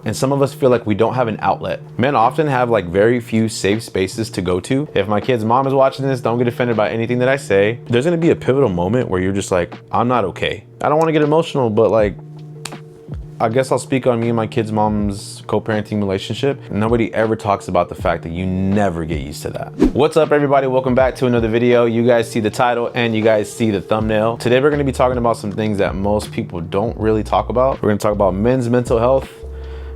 And some of us feel like we don't have an outlet. Men often have like very few safe spaces to go to. If my kid's mom is watching this, don't get offended by anything that I say. There's gonna be a pivotal moment where you're just like, I'm not okay. I don't wanna get emotional, but like, I guess I'll speak on me and my kid's mom's co-parenting relationship. Nobody ever talks about the fact that you never get used to that. What's up, everybody? Welcome back to another video. You guys see the title and you guys see the thumbnail. Today, we're gonna be talking about some things that most people don't really talk about. We're gonna talk about men's mental health,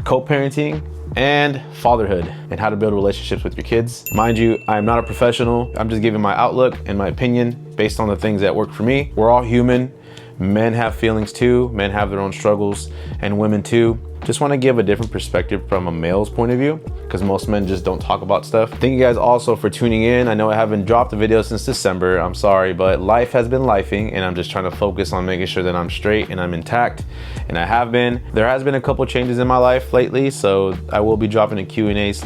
co-parenting, and fatherhood, and how to build relationships with your kids. Mind you, I'm not a professional. I'm just giving my outlook and my opinion based on the things that work for me. We're all human. Men have feelings too. Men have their own struggles, and women too. Just want to give a different perspective from a male's point of view, because most men just don't talk about stuff. Thank you guys also for tuning in. I know I haven't dropped a video since December. I'm sorry, but life has been lifing, and I'm just trying to focus on making sure that I'm straight and I'm intact, and I have been. There has been a couple changes in my life lately, so I will be dropping a Q&A /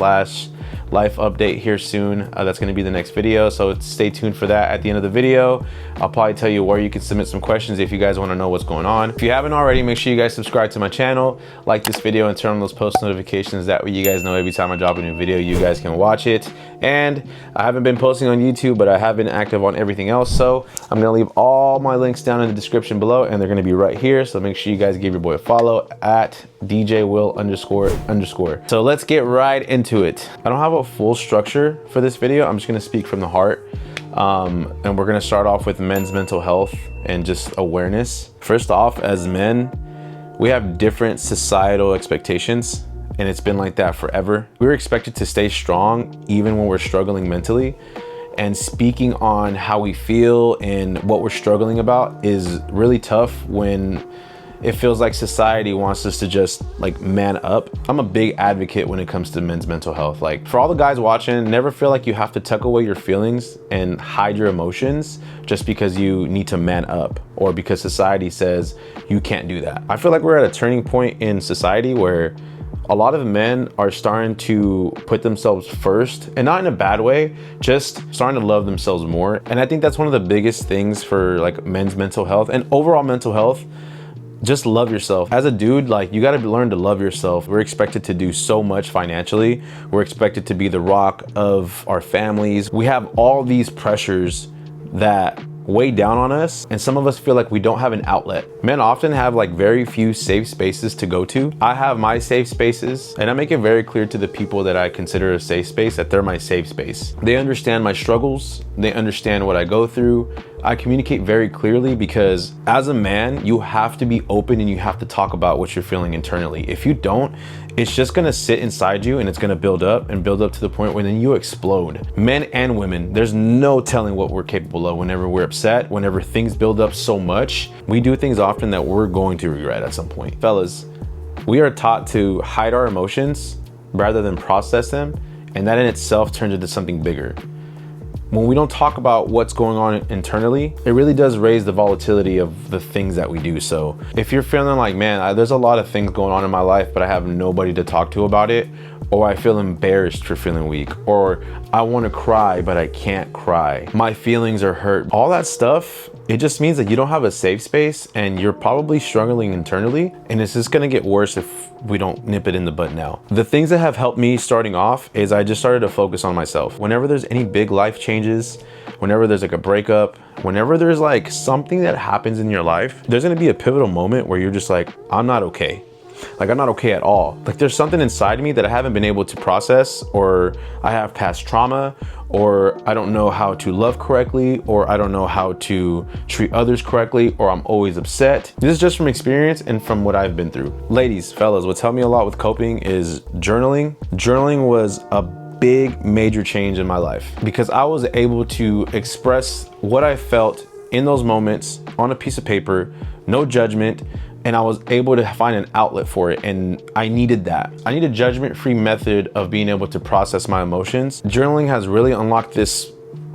life update here soon. That's going to be the next video, so stay tuned for that. At the end of the video, I'll probably tell you where you can submit some questions if you guys want to know what's going on. If you haven't already, make sure you guys subscribe to my channel, like this video, and turn on those post notifications. That way you guys know every time I drop a new video, you guys can watch it. And I haven't been posting on YouTube, but I have been active on everything else, so I'm going to leave all my links down in the description below, and they're going to be right here. So make sure you guys give your boy a follow at DJWill__. So let's get right into it. I don't have a full structure for this video. I'm just going to speak from the heart. And we're going to start off with men's mental health and just awareness. First off, as men, we have different societal expectations, and it's been like that forever. We're expected to stay strong even when we're struggling mentally. And speaking on how we feel and what we're struggling about is really tough when it feels like society wants us to just like man up. I'm a big advocate when it comes to men's mental health. Like, for all the guys watching, never feel like you have to tuck away your feelings and hide your emotions just because you need to man up or because society says you can't do that. I feel like we're at a turning point in society where a lot of men are starting to put themselves first, and not in a bad way, just starting to love themselves more. And I think that's one of the biggest things for like men's mental health and overall mental health. Just love yourself. As a dude, like, you gotta learn to love yourself. We're expected to do so much financially. We're expected to be the rock of our families. We have all these pressures that weigh down on us, and some of us feel like we don't have an outlet. Men often have like very few safe spaces to go to. I have my safe spaces, and I make it very clear to the people that I consider a safe space that they're my safe space. They understand my struggles. They understand what I go through. I communicate very clearly because as a man, you have to be open and you have to talk about what you're feeling internally. If you don't, it's just gonna sit inside you and it's gonna build up to the point where then you explode. Men and women, there's no telling what we're capable of whenever we're upset, whenever things build up so much. We do things often that we're going to regret at some point. Fellas, we are taught to hide our emotions rather than process them, and that in itself turns into something bigger. When we don't talk about what's going on internally, it really does raise the volatility of the things that we do. So if you're feeling like, man, there's a lot of things going on in my life, but I have nobody to talk to about it, or I feel embarrassed for feeling weak, or I want to cry, but I can't cry, my feelings are hurt, all that stuff, it just means that you don't have a safe space and you're probably struggling internally, and it's just gonna get worse if we don't nip it in the bud now. The things that have helped me starting off is I just started to focus on myself. Whenever there's any big life changes, whenever there's like a breakup, whenever there's like something that happens in your life, there's gonna be a pivotal moment where you're just like, I'm not okay. Like, I'm not okay at all. Like, there's something inside me that I haven't been able to process, or I have past trauma, or I don't know how to love correctly, or I don't know how to treat others correctly, or I'm always upset. This is just from experience and from what I've been through. Ladies, fellas, what's helped me a lot with coping is journaling. Journaling was a big major change in my life because I was able to express what I felt in those moments on a piece of paper, no judgment, and I was able to find an outlet for it, and I needed that. I need a judgment-free method of being able to process my emotions. Journaling has really unlocked this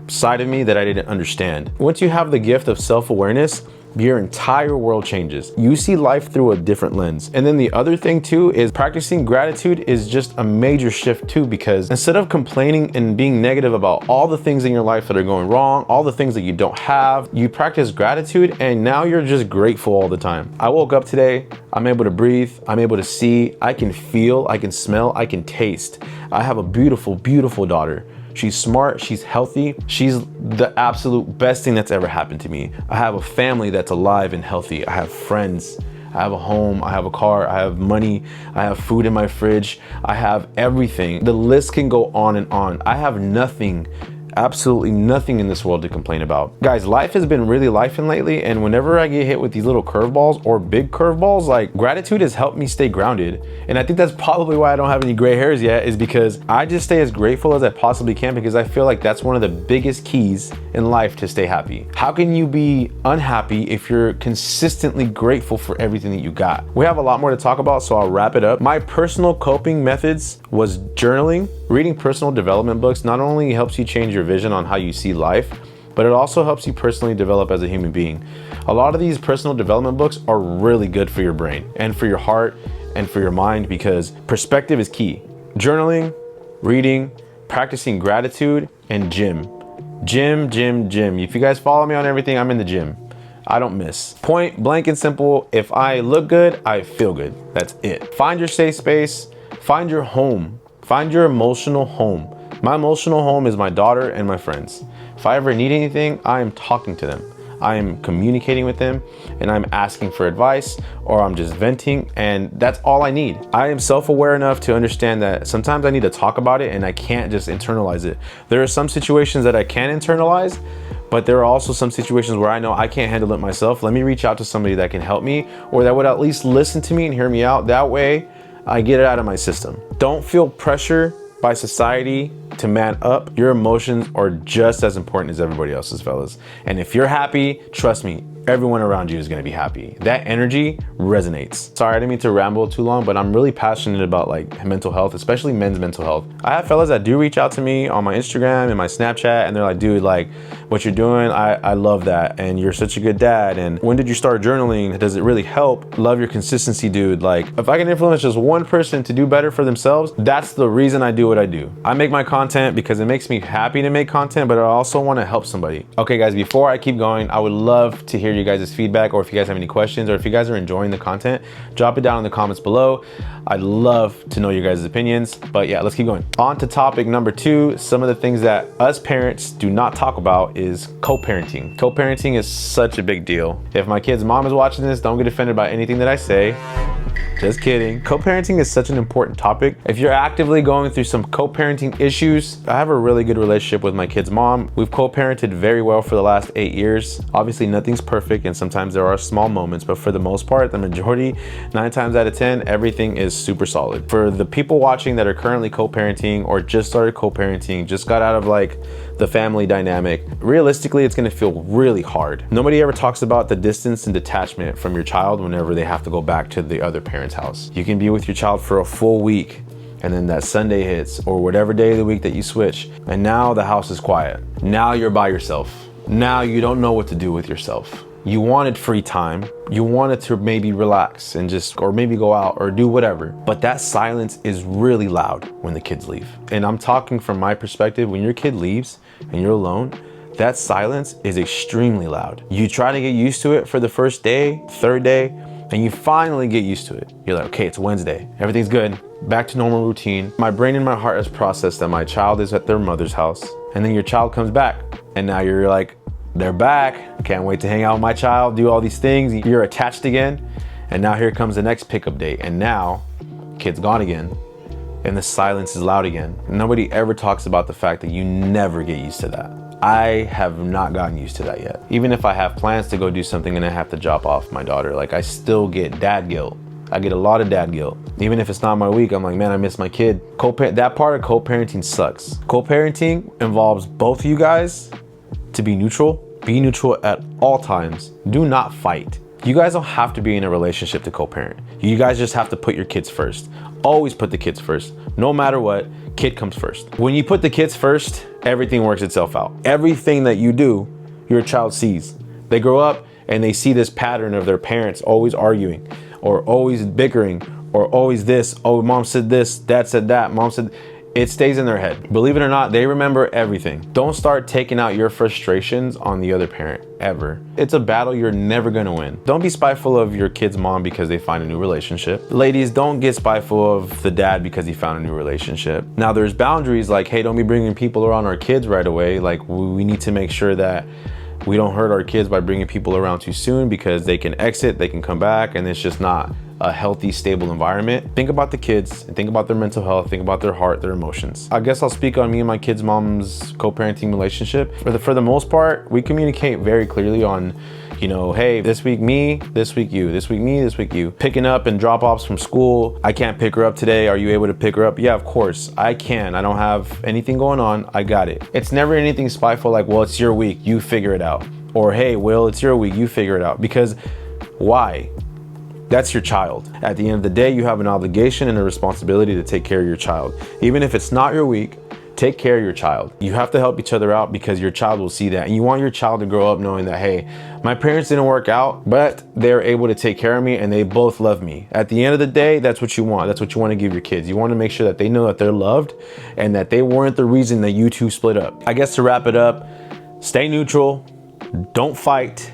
side of me that I didn't understand. Once you have the gift of self-awareness, your entire world changes. You see life through a different lens. And then the other thing too is practicing gratitude is just a major shift too, because instead of complaining and being negative about all the things in your life that are going wrong, all the things that you don't have, you practice gratitude and now you're just grateful all the time. I woke up today, I'm able to breathe, I'm able to see, I can feel, I can smell, I can taste. I have a beautiful, beautiful daughter. She's smart, she's healthy, she's the absolute best thing that's ever happened to me. I have a family that's alive and healthy. I have friends, I have a home, I have a car, I have money, I have food in my fridge, I have everything. The list can go on and on. I have nothing, absolutely nothing in this world to complain about. Guys, life has been really lifing lately, and whenever I get hit with these little curveballs or big curveballs, like gratitude has helped me stay grounded. And I think that's probably why I don't have any gray hairs yet, is because I just stay as grateful as I possibly can, because I feel like that's one of the biggest keys in life to stay happy. How can you be unhappy if you're consistently grateful for everything that you got? We have a lot more to talk about, so I'll wrap it up. My personal coping methods was journaling. Reading personal development books not only helps you change your vision on how you see life, but it also helps you personally develop as a human being. A lot of these personal development books are really good for your brain and for your heart and for your mind, because perspective is key. Journaling, reading, practicing gratitude, and gym. Gym. If you guys follow me on everything, I'm in the gym. I don't miss. Point blank and simple, if I look good, I feel good. That's it. Find your safe space, find your home, find your emotional home. My emotional home is my daughter and my friends. If I ever need anything, I am talking to them. I am communicating with them, and I'm asking for advice, or I'm just venting, and that's all I need. I am self-aware enough to understand that sometimes I need to talk about it and I can't just internalize it. There are some situations that I can internalize, but there are also some situations where I know I can't handle it myself. Let me reach out to somebody that can help me, or that would at least listen to me and hear me out. That way I get it out of my system. Don't feel pressure by society to man up. Your emotions are just as important as everybody else's, fellas. And if you're happy, trust me, everyone around you is gonna be happy. That energy resonates. Sorry, I didn't mean to ramble too long, but I'm really passionate about like mental health, especially men's mental health. I have fellas that do reach out to me on my Instagram and my Snapchat, and they're like, dude, like what you're doing, I love that. And you're such a good dad. And when did you start journaling? Does it really help? Love your consistency, dude. Like if I can influence just one person to do better for themselves, that's the reason I do what I do. I make my content because it makes me happy to make content, but I also want to help somebody. Okay guys, before I keep going, I would love to hear you guys' feedback, or if you guys have any questions, or if you guys are enjoying the content, drop it down in the comments below. I'd love to know your guys' opinions. But yeah, let's keep going. On to topic number 2. Some of the things that us parents do not talk about is co-parenting. Co-parenting is such a big deal. If my kid's mom is watching this, don't get offended by anything that I say. Just kidding. Co-parenting is such an important topic. If you're actively going through some co-parenting issues, I have a really good relationship with my kid's mom. We've co-parented very well for the last 8 years. Obviously nothing's perfect and sometimes there are small moments, but for the most part, the majority, 9 times out of 10, everything is super solid. For the people watching that are currently co-parenting or just started co-parenting, just got out of like the family dynamic, realistically, it's gonna feel really hard. Nobody ever talks about the distance and detachment from your child whenever they have to go back to the other parent's house. You can be with your child for a full week, and then that Sunday hits, or whatever day of the week that you switch, and now the house is quiet. Now you're by yourself. Now you don't know what to do with yourself. You wanted free time. You wanted to maybe relax and just, or maybe go out or do whatever. But that silence is really loud when the kids leave. And I'm talking from my perspective, when your kid leaves and you're alone, that silence is extremely loud. You try to get used to it for the first day, third day, and you finally get used to it. You're like, okay, it's Wednesday. Everything's good. Back to normal routine. My brain and my heart has processed that my child is at their mother's house. And then your child comes back. And now you're like, they're back. I can't wait to hang out with my child, do all these things. You're attached again. And now here comes the next pickup date. And now kid's gone again. And the silence is loud again. Nobody ever talks about the fact that you never get used to that. I have not gotten used to that yet. Even if I have plans to go do something and I have to drop off my daughter, like I still get dad guilt. I get a lot of dad guilt. Even if it's not my week, I'm like, man, I miss my kid. That part of co-parenting sucks. Co-parenting involves both of you guys to be neutral. Be neutral at all times. Do not fight. You guys don't have to be in a relationship to co-parent. You guys just have to put your kids first. Always put the kids first. No matter what, kid comes first. When you put the kids first, everything works itself out. Everything that you do, your child sees. They grow up and they see this pattern of their parents always arguing or always bickering or always this, oh, mom said this, dad said that, mom said, it stays in their head. Believe it or not, they remember everything. Don't start taking out your frustrations on the other parent, ever. It's a battle you're never gonna win. Don't be spiteful of your kid's mom because they find a new relationship. Ladies, don't get spiteful of the dad because he found a new relationship. Now there's boundaries like, hey, don't be bringing people around our kids right away. Like we need to make sure that we don't hurt our kids by bringing people around too soon, because they can exit, they can come back, and it's just not a healthy, stable environment. Think about the kids and think about their mental health, think about their heart, their emotions. I guess I'll speak on me and my kids' mom's co-parenting relationship. For the most part, we communicate very clearly on, you know, hey, this week me, this week you, this week me, this week you. Picking up and drop-offs from school. I can't pick her up today. Are you able to pick her up? Yeah, of course, I can. I don't have anything going on. I got it. It's never anything spiteful like, well, it's your week, you figure it out. Or, hey, Will, it's your week, you figure it out. Because why? That's your child. At the end of the day, you have an obligation and a responsibility to take care of your child. Even if it's not your week, take care of your child. You have to help each other out because your child will see that. And you want your child to grow up knowing that, hey, my parents didn't work out, but they're able to take care of me and they both love me. At the end of the day, that's what you want. That's what you want to give your kids. You want to make sure that they know that they're loved and that they weren't the reason that you two split up. I guess to wrap it up, stay neutral, don't fight,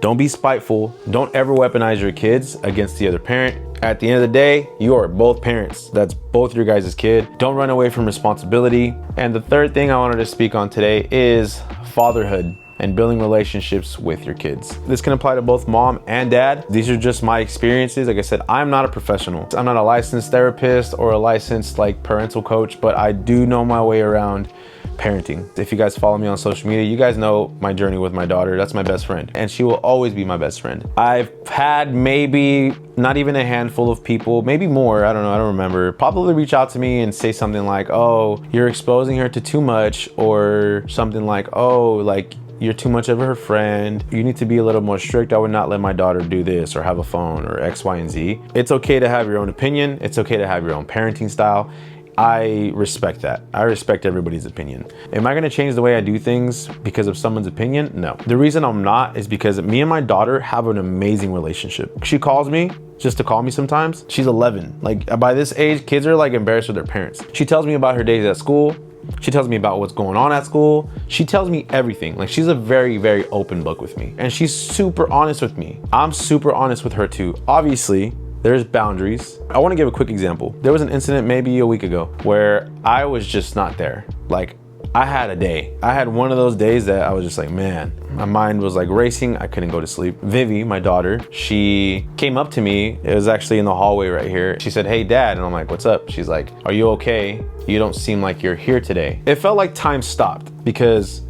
don't be spiteful. Don't ever weaponize your kids against the other parent. At the end of the day, you are both parents. That's both your guys' kid. Don't run away from responsibility. And the third thing I wanted to speak on today is fatherhood and building relationships with your kids. This can apply to both mom and dad. These are just my experiences. Like I said, I'm not a professional. I'm not a licensed therapist or a licensed parental coach, but I do know my way around parenting. If you guys follow me on social media, you guys know my journey with my daughter. That's my best friend, and she will always be my best friend. I've had maybe not even a handful of people, maybe more, I don't know, I don't remember, probably reach out to me and say something like, oh, you're exposing her to too much, or something like, oh, like, you're too much of her friend. You need to be a little more strict. I would not let my daughter do this or have a phone or X, Y, and Z. It's okay to have your own opinion. It's okay to have your own parenting style. I respect that. I respect everybody's opinion. Am I gonna change the way I do things because of someone's opinion? No. The reason I'm not is because me and my daughter have an amazing relationship. She calls me just to call me sometimes. She's 11. Like, by this age, kids are like embarrassed with their parents. She tells me about her days at school. She tells me about what's going on at school. She tells me everything. Like, she's a very, very open book with me. And she's super honest with me. I'm super honest with her too. Obviously, there's boundaries. I want to give a quick example. There was an incident maybe a week ago where I was just not there. Like, I had a day. I had one of those days that I was just like, man, my mind was like racing. I couldn't go to sleep. Vivi, my daughter, she came up to me. It was actually in the hallway right here. She said, hey, Dad. And I'm like, what's up? She's like, are you okay? You don't seem like you're here today. It felt like time stopped because,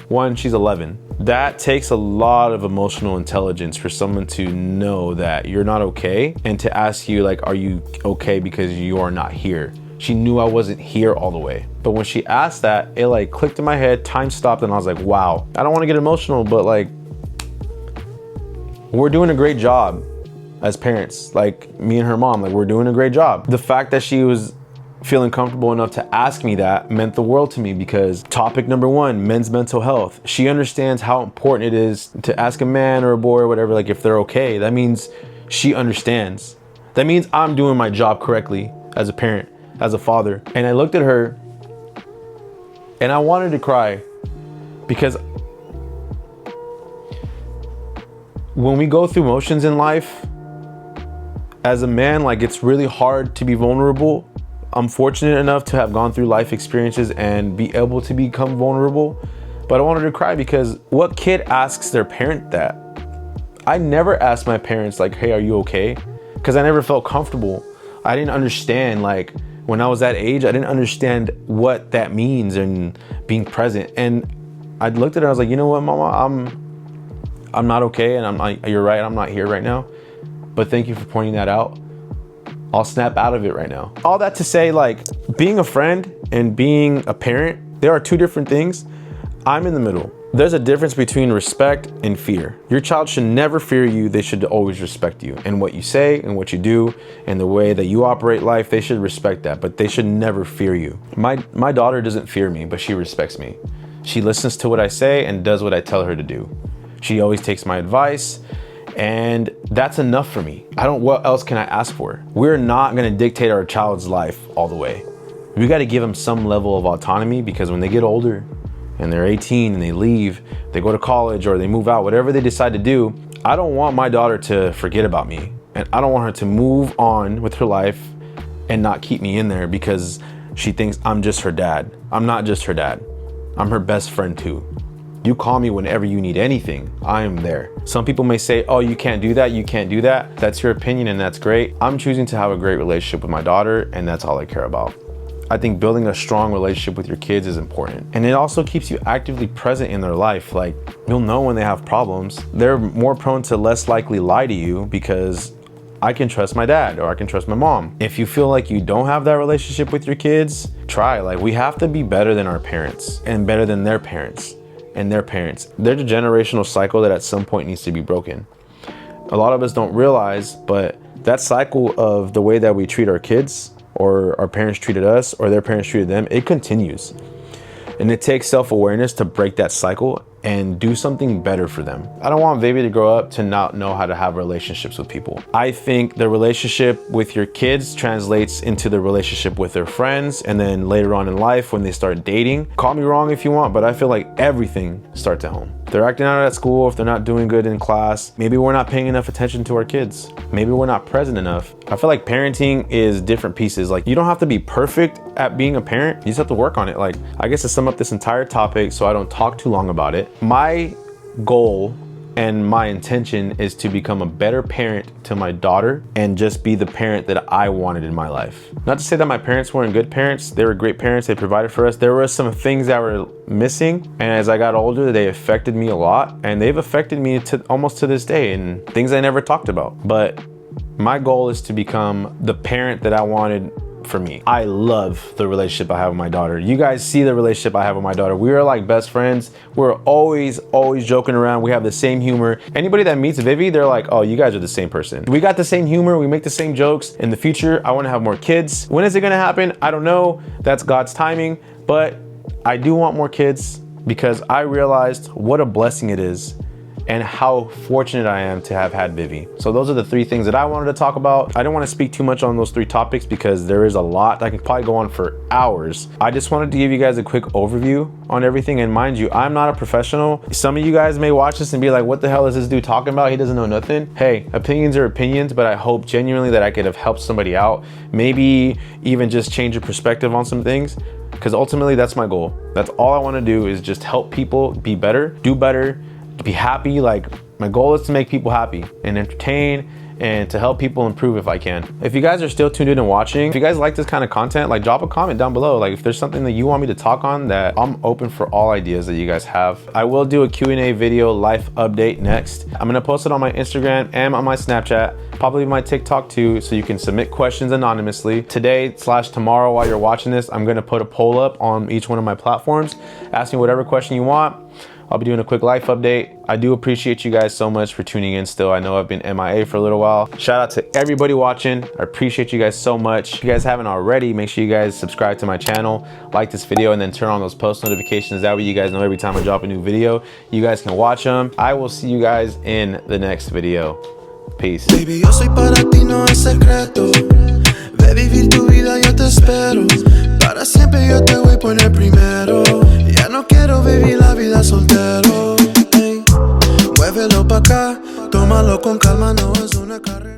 one, she's 11. That takes a lot of emotional intelligence for someone to know that you're not okay and to ask you, like, are you okay because you are not here? She knew I wasn't here all the way. But when she asked that, it like clicked in my head, time stopped, and I was like, wow. I don't want to get emotional, but like, we're doing a great job as parents. Like, me and her mom, like, we're doing a great job. The fact that she was feeling comfortable enough to ask me that meant the world to me, because topic number one, men's mental health. She understands how important it is to ask a man or a boy or whatever, like, if they're okay. That means she understands. That means I'm doing my job correctly as a parent, as a father. And I looked at her and I wanted to cry, because when we go through motions in life as a man, like, it's really hard to be vulnerable. I'm fortunate enough to have gone through life experiences and be able to become vulnerable, but I wanted to cry because what kid asks their parent that? I never asked my parents, like, hey, are you okay? Because I never felt comfortable. I didn't understand, like, when I was that age, I didn't understand what that means and being present. And I looked at her, I was like, you know what, Mama, I'm not okay, and you're right, I'm not here right now, but thank you for pointing that out. I'll snap out of it right now. All that to say, like, being a friend and being a parent, there are two different things. I'm in the middle. There's a difference between respect and fear. Your child should never fear you. They should always respect you and what you say and what you do and the way that you operate life. They should respect that, but they should never fear you. My daughter doesn't fear me, but she respects me. She listens to what I say and does what I tell her to do. She always takes my advice. And that's enough for me. What else can I ask for? We're not gonna dictate our child's life all the way. We gotta give them some level of autonomy, because when they get older and they're 18 and they leave, they go to college or they move out, whatever they decide to do, I don't want my daughter to forget about me. And I don't want her to move on with her life and not keep me in there because she thinks I'm just her dad. I'm not just her dad. I'm her best friend too. You call me whenever you need anything, I am there. Some people may say, oh, you can't do that, you can't do that. That's your opinion and that's great. I'm choosing to have a great relationship with my daughter, and that's all I care about. I think building a strong relationship with your kids is important. And it also keeps you actively present in their life. Like, you'll know when they have problems. They're more prone to less likely lie to you because I can trust my dad or I can trust my mom. If you feel like you don't have that relationship with your kids, try. Like, we have to be better than our parents and better than their parents. And their parents. There's a generational cycle that at some point needs to be broken. A lot of us don't realize, but that cycle of the way that we treat our kids, or our parents treated us, or their parents treated them, it continues. And it takes self-awareness to break that cycle and do something better for them. I don't want Vivi to grow up to not know how to have relationships with people. I think the relationship with your kids translates into the relationship with their friends, and then later on in life when they start dating. Call me wrong if you want, but I feel like everything starts at home. If they're acting out at school, if they're not doing good in class, maybe we're not paying enough attention to our kids. Maybe we're not present enough. I feel like parenting is different pieces. Like, you don't have to be perfect at being a parent. You just have to work on it. Like, I guess to sum up this entire topic so I don't talk too long about it, my goal and my intention is to become a better parent to my daughter and just be the parent that I wanted in my life. Not to say that my parents weren't good parents. They were great parents. They provided for us. There were some things that were missing, and as I got older, they affected me a lot, and they've affected me to almost to this day, and things I never talked about. But my goal is to become the parent that I wanted for me. I love the relationship I have with my daughter. You guys see the relationship I have with my daughter. We are like best friends. We're always joking around. We have the same humor. Anybody that meets Vivi, they're like, oh, you guys are the same person. We got the same humor. We make the same jokes. In the future, I want to have more kids. When is it going to happen? I don't know. That's God's timing. But I do want more kids because I realized what a blessing it is and how fortunate I am to have had Vivi. So those are the 3 things that I wanted to talk about. I didn't want to speak too much on those 3 topics because there is a lot. I could probably go on for hours. I just wanted to give you guys a quick overview on everything. And mind you, I'm not a professional. Some of you guys may watch this and be like, what the hell is this dude talking about? He doesn't know nothing. Hey, opinions are opinions, but I hope genuinely that I could have helped somebody out. Maybe even just change your perspective on some things, because ultimately that's my goal. That's all I want to do, is just help people be better, do better, be happy. Like, my goal is to make people happy and entertain and to help people improve if I can. If you guys are still tuned in and watching, if you guys like this kind of content, like, drop a comment down below. Like, if there's something that you want me to talk on, that I'm open for all ideas that you guys have. I will do a Q&A video life update next. I'm gonna post it on my Instagram and on my Snapchat, probably my TikTok too, so you can submit questions anonymously. Today/tomorrow while you're watching this, I'm gonna put a poll up on each one of my platforms. Ask me whatever question you want. I'll be doing a quick life update. I do appreciate you guys so much for tuning in still. I know I've been MIA for a little while. Shout out to everybody watching. I appreciate you guys so much. If you guys haven't already, make sure you guys subscribe to my channel, like this video, and then turn on those post notifications. That way you guys know every time I drop a new video, you guys can watch them. I will see you guys in the next video. Peace. Baby, yo soy para ti, no es secreto. Ve vivir tu vida, yo te espero. Para siempre yo te voy a poner primero. Ya no quiero vivir la vida soltero. Ey, muévelo pa' acá, tómalo con calma, no es una carrera.